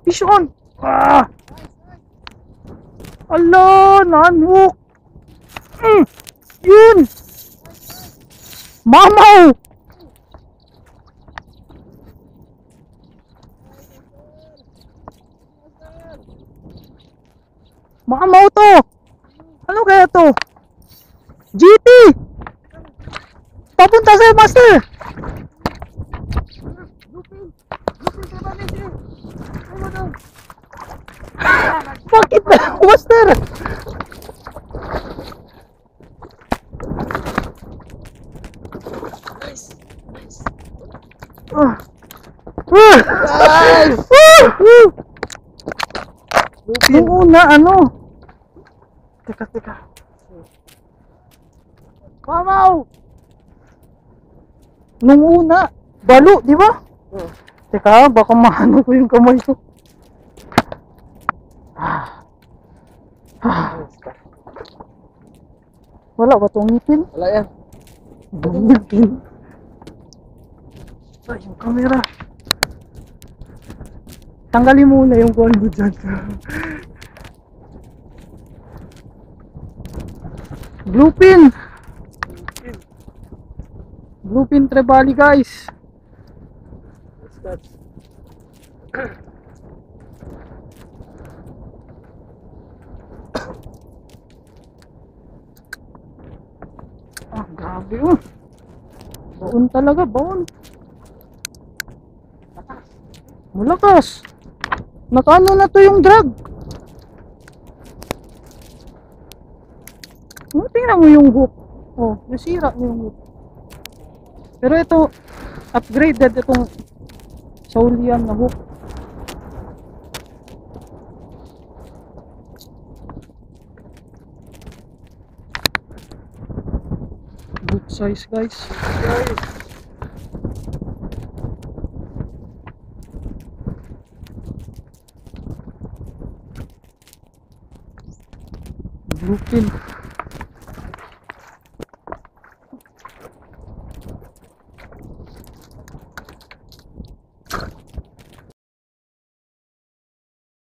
Fish on! Ah! Ala! Non-hook! Yun! Mamaw! Mamaw to! Ano kaya to? GT! Papunta sa'yo, master! Bakit na, master? Nung una, ano? Teka. Mamaw! Nung una, balo, di ba? Teka, baka maano ko yung kamay ko. Wala ba itong ngipin? Wala yan. Ngipin. Ay, yung camera. Tanggalin muna yung kuwan mo dyan. Bluefin! Bluefin trevally, guys. Ah, grabe yun. Baon talaga, baon. Malakas. Nakano na to yung drag. Tingnan mo yung hook. Oh, nasira na yung hook. Pero ito, upgraded itong Saulian na hook. Good size, guys. Bluefin.